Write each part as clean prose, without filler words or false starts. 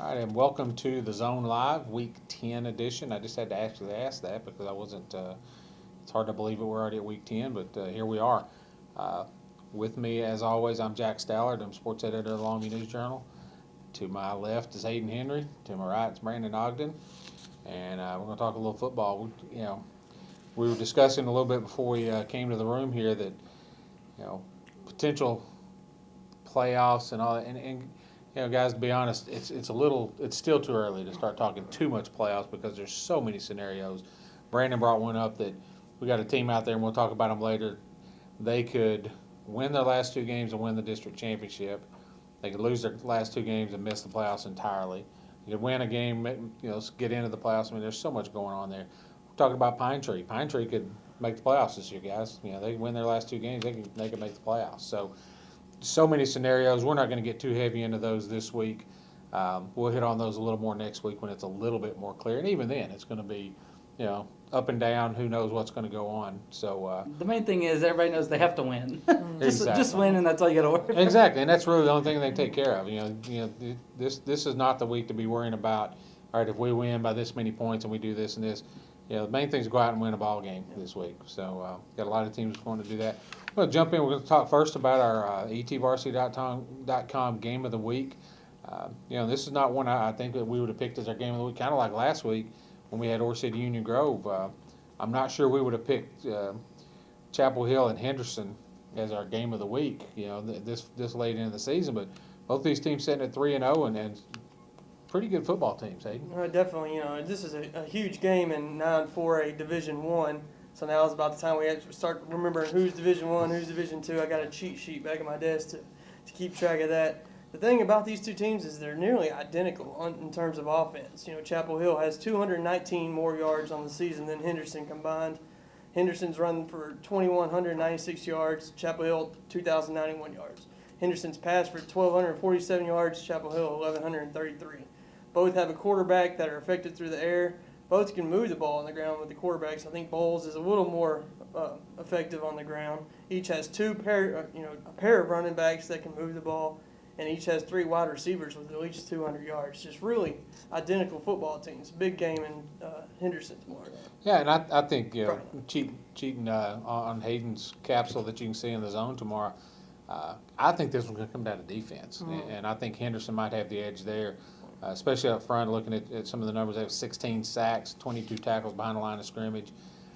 All right, and welcome to the Zone Live Week 10 edition. I just had to actually ask that because I wasn't, it's hard to believe that we're already at Week 10, but here we are. Uh, with me, as always, I'm Jack Stallard. I'm sports editor of the Longview News Journal. To my left is Hayden Henry. To my right is Brandon Ogden. And we're going to talk a little football. We were discussing a little bit before we came to the room here that, potential playoffs and all that. And guys, to be honest, it's still too early to start talking too much playoffs because there's so many scenarios. Brandon brought one up that we got a team out there, and we'll talk about them later. They could win their last two games and win the district championship. They could lose their last two games and miss the playoffs entirely. You could win a game, get into the playoffs. I mean, there's so much going on there. We're talking about Pine Tree. Pine Tree could make the playoffs this year, guys. They win their last two games, they could make the playoffs. So many scenarios. We're not going to get too heavy into those this week. We'll hit on those a little more next week when it's a little bit more clear. And even then, it's going to be, up and down. Who knows what's going to go on? So the main thing is everybody knows they have to win. Exactly. Just win, and that's all you got to worry about. Exactly, and that's really the only thing they take care of. This is not the week to be worrying about. All right, if we win by this many points and we do this and this. The main thing is go out and win a ball game this week. So got a lot of teams going to do that. We'll jump in. We're going to talk first about our etvarsity.com game of the week. This is not one I think that we would have picked as our game of the week, kind of like last week when we had Ore City Union Grove. I'm not sure we would have picked Chapel Hill and Henderson as our game of the week, this late into the season. But both these teams sitting at 3-0 and pretty good football teams, Hayden. Definitely, this is a huge game and now for a Division I. So now is about the time we have to start remembering who's Division I, who's Division II. I got a cheat sheet back at my desk to keep track of that. The thing about these two teams is they're nearly identical in terms of offense. Chapel Hill has 219 more yards on the season than Henderson combined. Henderson's running for 2,196 yards, Chapel Hill 2,091 yards. Henderson's passed for 1,247 yards, Chapel Hill 1,133. Both have a quarterback that are effective through the air. Both can move the ball on the ground with the quarterbacks. I think Bowles is a little more effective on the ground. Each has a pair of running backs that can move the ball, and each has three wide receivers with at least 200 yards. Just really identical football teams. Big game in Henderson tomorrow. Yeah, and I think cheating on Hayden's capsule that you can see in the zone tomorrow. I think this one's going to come down to defense, and I think Henderson might have the edge there. Especially up front, looking at some of the numbers, they have 16 sacks, 22 tackles behind the line of scrimmage.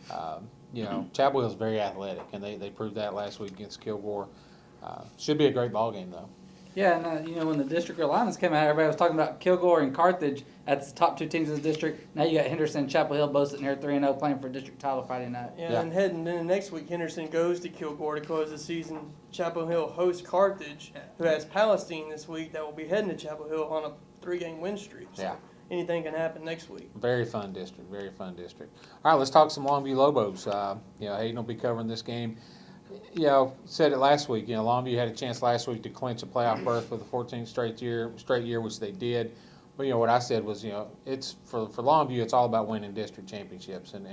Chapel Hill's very athletic, and they proved that last week against Kilgore. Should be a great ball game, though. Yeah, and when the district alignments came out, everybody was talking about Kilgore and Carthage as the top two teams in the district. Now you got Henderson and Chapel Hill both sitting here 3-0 playing for district title Friday night. Yeah, and heading into next week, Henderson goes to Kilgore to close the season. Chapel Hill hosts Carthage, who has Palestine this week that will be heading to Chapel Hill on a 3-game win streak. So anything can happen next week. Very fun district, very fun district. All right, let's talk some Longview Lobos. Hayden will be covering this game. Said it last week. Longview had a chance last week to clinch a playoff berth for the 14th straight year, which they did. But what I said was, it's for Longview, it's all about winning district championships and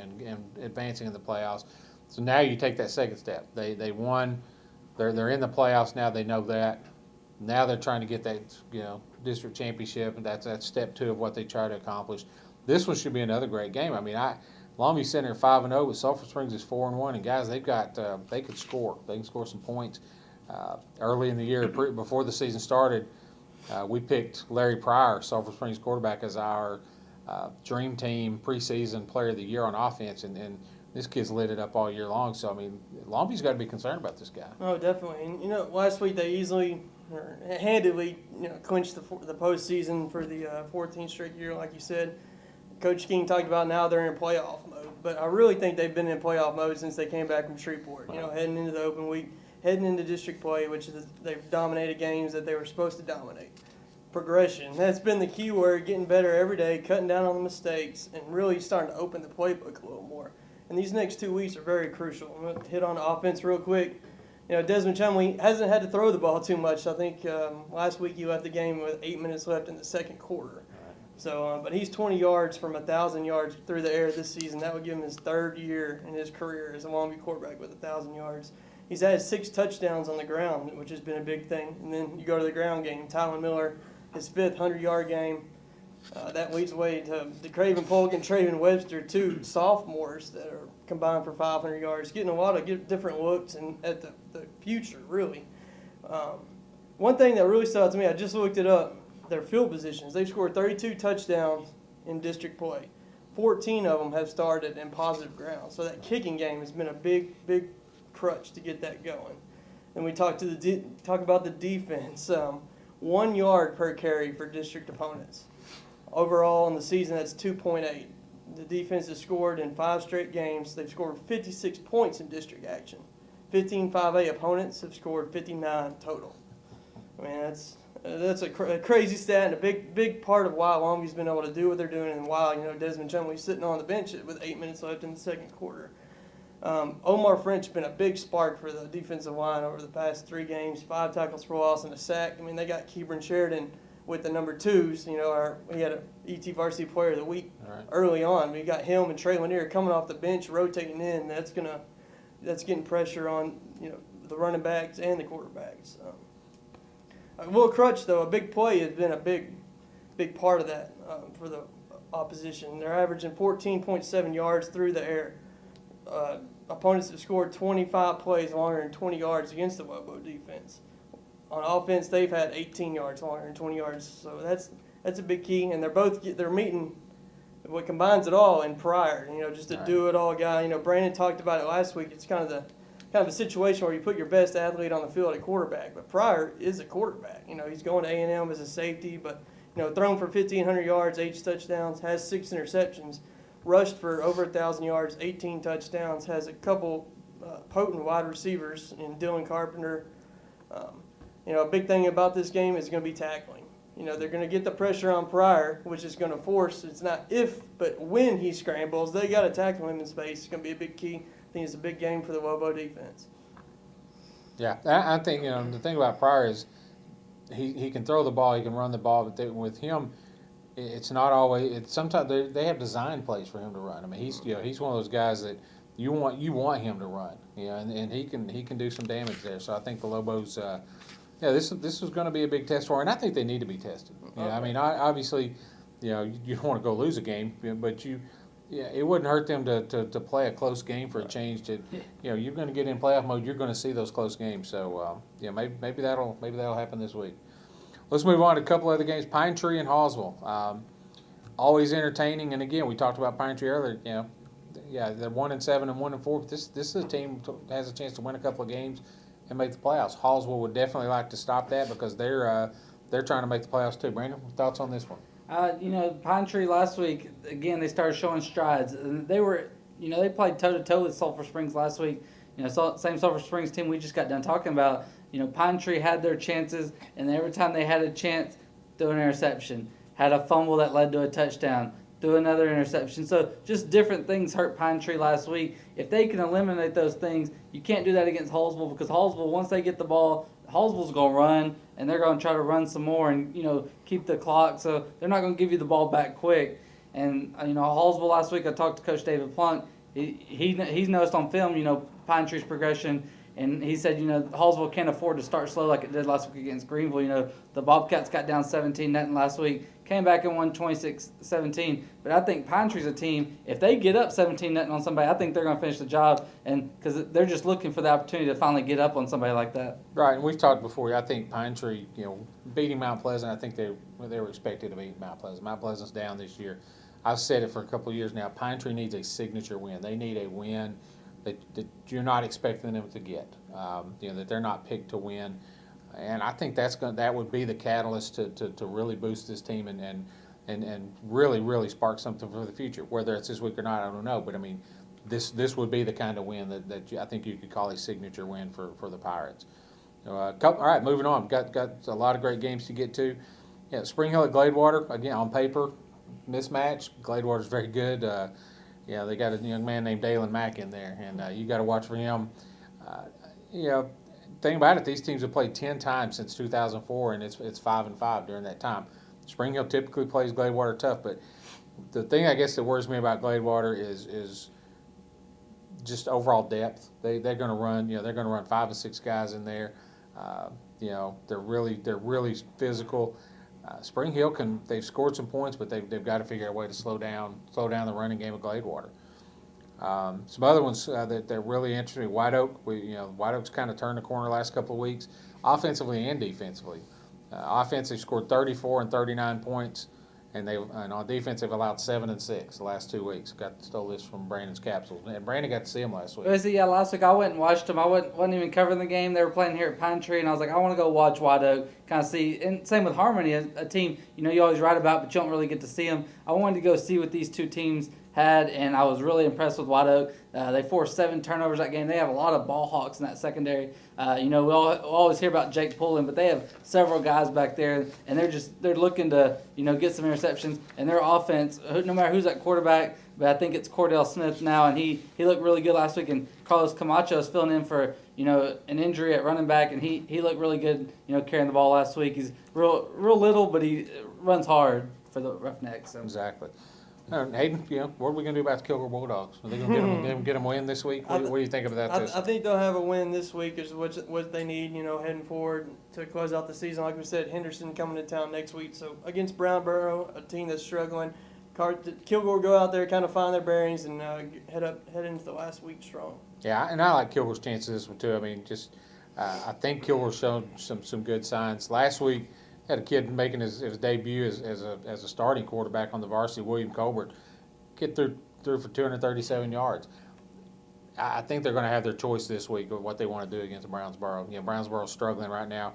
advancing in the playoffs. So now you take that second step. They won. They're in the playoffs now. They know that. Now they're trying to get that district championship, and that's step 2 of what they try to accomplish. This one should be another great game. I mean, Longview Center 5-0, but Sulphur Springs is 4-1, and guys, they've got they could score. They can score some points. Early in the year, before the season started, we picked Larry Pryor, Sulphur Springs quarterback, as our dream team preseason player of the year on offense, and this kid's lit it up all year long. So I mean, Longview's got to be concerned about this guy. Oh, definitely. And last week they handedly clinched the postseason for the 14th straight year, like you said. Coach King talked about now they're in playoff mode, but I really think they've been in playoff mode since they came back from Shreveport. Heading into the open week, heading into district play, they've dominated games that they were supposed to dominate. Progression, that's been the key word, getting better every day, cutting down on the mistakes, and really starting to open the playbook a little more. And these next 2 weeks are very crucial. I'm going to hit on the offense real quick. Desmond Chumley hasn't had to throw the ball too much. I think last week he left the game with 8 minutes left in the second quarter. So, but he's 20 yards from 1,000 yards through the air this season. That would give him his 3rd year in his career as a Longview quarterback with 1,000 yards. He's had 6 touchdowns on the ground, which has been a big thing. And then you go to the ground game. Tylen Miller, his 5th 100-yard game. That leads way to Craven Polk and Traven Webster, two sophomores that are combined for 500 yards, getting a lot of different looks and at the future, really. One thing that really stood out to me, I just looked it up, their field positions. They've scored 32 touchdowns in district play. 14 of them have started in positive ground. So that kicking game has been a big crutch to get that going. And we talk about the defense. 1 yard per carry for district opponents. Overall in the season, that's 2.8. The defense has scored in 5 straight games. They've scored 56 points in district action. 15 5A opponents have scored 59 total. I mean, that's a crazy stat and a big part of why Longview's been able to do what they're doing and why, Desmond Chumley's sitting on the bench with 8 minutes left in the second quarter. Omar French has been a big spark for the defensive line over the past 3 games, 5 tackles for loss and a sack. I mean, they got Kebron Sheridan with the number 2s. We had a ET Varsity Player of the Week early on. We got him and Trey Lanier coming off the bench, rotating in. That's getting pressure on the running backs and the quarterbacks. Will Crutch, though, a big play has been a big part of that for the opposition. They're averaging 14.7 yards through the air. Opponents have scored 25 plays longer than 20 yards against the Lobo defense. On offense, they've had 18 yards longer than 20 yards, so that's a big key. And they're meeting what combines it all in Pryor. Just a do-it-all guy. Brandon talked about it last week. It's kind of a situation where you put your best athlete on the field at quarterback. But Pryor is a quarterback. He's going to A&M as a safety, but thrown for 1,500 yards, 8 touchdowns, has 6 interceptions, rushed for over 1,000 yards, 18 touchdowns, has a couple potent wide receivers in Dylan Carpenter. A big thing about this game is going to be tackling. They're going to get the pressure on Pryor, which is going to force, it's not if, but when he scrambles, they got to tackle him in space. It's going to be a big key. I think it's a big game for the Lobo defense. Yeah, I think the thing about Pryor is he can throw the ball, he can run the ball, but with him, it's not always. It's sometimes they have design plays for him to run. I mean, he's one of those guys that you want him to run, and he can do some damage there. So I think the Lobos, this is going to be a big test for him, and I think they need to be tested. I mean, obviously, you don't want to go lose a game, but it wouldn't hurt them to play a close game for a change. You're going to get in playoff mode. You're going to see those close games. So maybe that'll happen this week. Let's move on to a couple other games. Pine Tree and Hallsville, always entertaining. And again, we talked about Pine Tree earlier. They're 1-7 and 1-4. But this is a team that has a chance to win a couple of games and make the playoffs. Hallsville would definitely like to stop that because they're trying to make the playoffs too. Brandon, thoughts on this one? Pine Tree last week, again, they started showing strides. And they were, they played toe-to-toe with Sulphur Springs last week. Same Sulphur Springs team we just got done talking about. Pine Tree had their chances, and every time they had a chance, threw an interception. Had a fumble that led to a touchdown. Threw another interception. So just different things hurt Pine Tree last week. If they can eliminate those things, you can't do that against Hallsville because Hallsville, once they get the ball, Hallsville's going to run, and they're going to try to run some more and, keep the clock. So they're not going to give you the ball back quick. And, Hallsville last week, I talked to Coach David Plunk. He's noticed on film, Pine Tree's progression. And he said, Hallsville can't afford to start slow like it did last week against Greenville. The Bobcats got down 17-0 last week, came back and won 26-17. But I think Pine Tree's a team, if they get up 17-0 on somebody, I think they're going to finish the job. And because they're just looking for the opportunity to finally get up on somebody like that. Right, and we've talked before. I think Pine Tree, beating Mount Pleasant, I think they were expected to beat Mount Pleasant. Mount Pleasant's down this year. I've said it for a couple of years now. Pine Tree needs a signature win. They need a win that you're not expecting them to get. That they're not picked to win, and I think that would be the catalyst to really boost this team and really spark something for the future. Whether it's this week or not, I don't know. But I mean, this would be the kind of win that I think you could call a signature win for the Pirates. All right, moving on. Got a lot of great games to get to. Spring Hill at Gladewater, again on paper, mismatch. Gladewater's very good. They got a young man named Dalen Mack in there, and you got to watch for him. Thing about it, these teams have played 10 times since 2004, and it's 5-5 during that time. Spring Hill typically plays Gladewater tough, but the thing I guess that worries me about Gladewater is just overall depth. They're going to run. They're going to run 5 or 6 guys in there. They're really physical. Spring Hill they've scored some points, but they've got to figure out a way to slow down the running game of Gladewater. Some other ones that they're really interesting. White Oak, White Oak's kind of turned the corner the last couple of weeks, offensively and defensively. Offense, they've scored 34 and 39 points, and on defense they've allowed 7 and 6 the last 2 weeks. Stole this from Brandon's Capsules, and Brandon got to see them last week. Last week I went and watched them. I wasn't even covering the game. They were playing here at Pine Tree, and I was like, I want to go watch White Oak, kind of see. And same with Harmony, a team you always write about, but you don't really get to see them. I wanted to go see what these two teams had, and I was really impressed with White Oak. They forced 7 turnovers that game. They have a lot of ball hawks in that secondary. We always hear about Jake Pullen, but they have several guys back there, and they're looking to get some interceptions. And their offense, no matter who's at quarterback, but I think it's Cordell Smith now, and he looked really good last week. And Carlos Camacho is filling in for an injury at running back, and he looked really good carrying the ball last week. He's real little, but he runs hard for the Roughnecks. So. Exactly. Hayden, what are we going to do about the Kilgore Bulldogs? Are they going to get them a win this week? What do you think of that? I think they'll have a win this week is what they need, heading forward to close out the season. Like we said, Henderson coming to town next week. So against Brownborough, a team that's struggling, Kilgore go out there, kind of find their bearings, and head into the last week strong. Yeah, and I like Kilgore's chances this one too. I mean, I think Kilgore showed some good signs last week. Had a kid making his debut as a starting quarterback on the varsity, William Colbert. Kid threw for 237 yards. I think they're going to have their choice this week of what they want to do against Brownsboro. Brownsboro's struggling right now.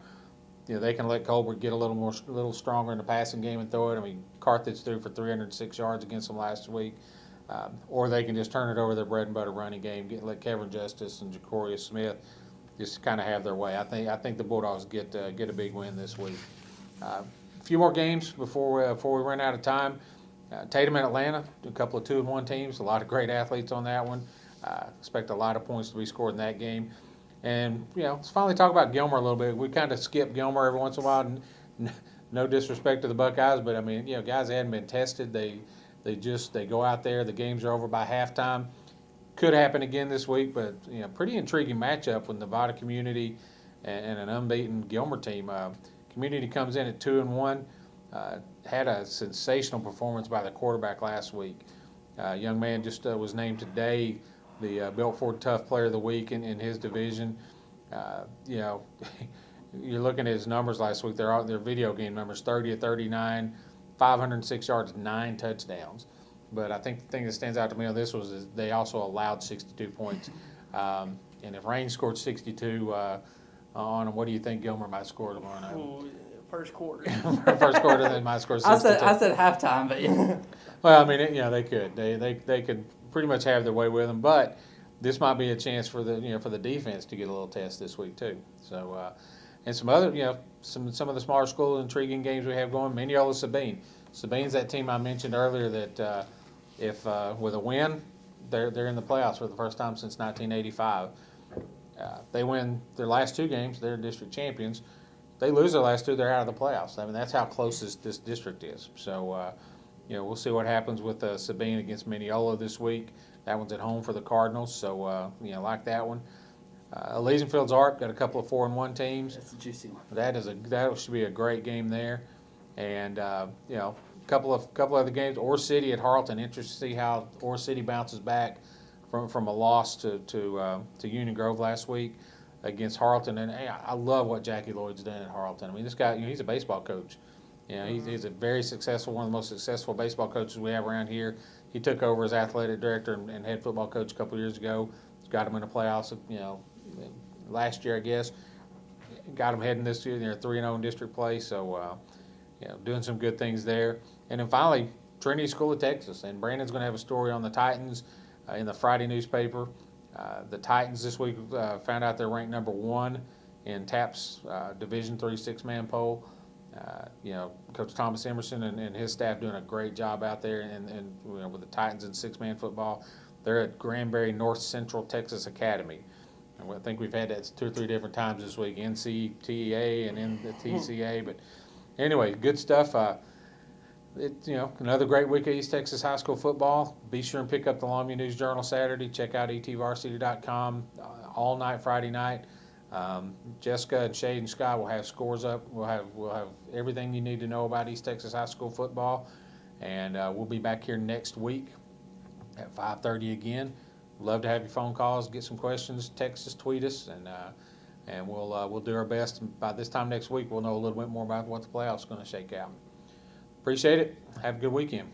They can let Colbert get a little stronger in the passing game and throw it. I mean, Carthage threw for 306 yards against them last week. Or they can just turn it over to their bread and butter running game, let Kevin Justice and Jacorius Smith just kind of have their way. I think the Bulldogs get a big win this week. A few more games before we run out of time. Tatum and Atlanta, a couple of 2-1 teams. A lot of great athletes on that one. Expect a lot of points to be scored in that game. And let's finally talk about Gilmer a little bit. We kind of skip Gilmer every once in a while. No disrespect to the Buckeyes, but I mean, guys hadn't been tested. They go out there. The games are over by halftime. Could happen again this week, but pretty intriguing matchup with Nevada Community and an unbeaten Gilmer team. Community comes in at 2-1. Had a sensational performance by the quarterback last week. Young man just was named today the Built Ford Tough Player of the Week in his division. You're looking at his numbers last week. Their video game numbers: 30 of 39, 506 yards, 9 touchdowns. But I think the thing that stands out to me on this is they also allowed 62 points. And if Rain scored 62 on them, what do you think Gilmer might score tomorrow? First quarter. First quarter, they might score 62. I said halftime, but yeah. Well, I mean, they could. They could pretty much have their way with them, but this might be a chance for the defense to get a little test this week too. So, and some other, some of the smaller school intriguing games we have going. Mineola Sabine. Sabine's that team I mentioned earlier that if with a win, they're in the playoffs for the first time since 1985. They win their last 2 games, they're district champions. They lose their last 2, they're out of the playoffs. I mean, that's how close this district is. So, we'll see what happens with Sabine against Mineola this week. That one's at home for the Cardinals, so, like that one. Elysian Arc got a couple of 4-1 teams. That's a juicy one. That should be a great game there. And, a couple of other games. Ore City at Harleton. Interested to see how Ore City bounces back from a loss to Union Grove last week against Harleton. And I love what Jackie Lloyd's done at Harleton. I mean, this guy, he's a baseball coach. He's a very successful, one of the most successful baseball coaches we have around here. He took over as athletic director and head football coach a couple of years ago. He's got him in the playoffs, last year, I guess. Got him heading this year. They're 3-0 in district play, so doing some good things there. And then finally, Trinity School of Texas. And Brandon's going to have a story on the Titans in the Friday newspaper. The Titans this week found out they're ranked number 1 in TAP's Division III 6-man poll. Coach Thomas Emerson and his staff doing a great job out there and with the Titans in 6-man football. They're at Granbury North Central Texas Academy. And I think we've had that 2 or 3 different times this week, NCTEA and in the TCA. But anyway, good stuff. Another great week of East Texas high school football. Be sure and pick up the Longview News Journal Saturday. Check out etvarsity.com all night Friday night. Jessica and Shade and Scott will have scores up. We'll have everything you need to know about East Texas High School football, and we'll be back here next week at 5:30 again. Love to have your phone calls, get some questions, text us, tweet us, and we'll do our best. By this time next week, we'll know a little bit more about what the playoffs are going to shake out. Appreciate it. Have a good weekend.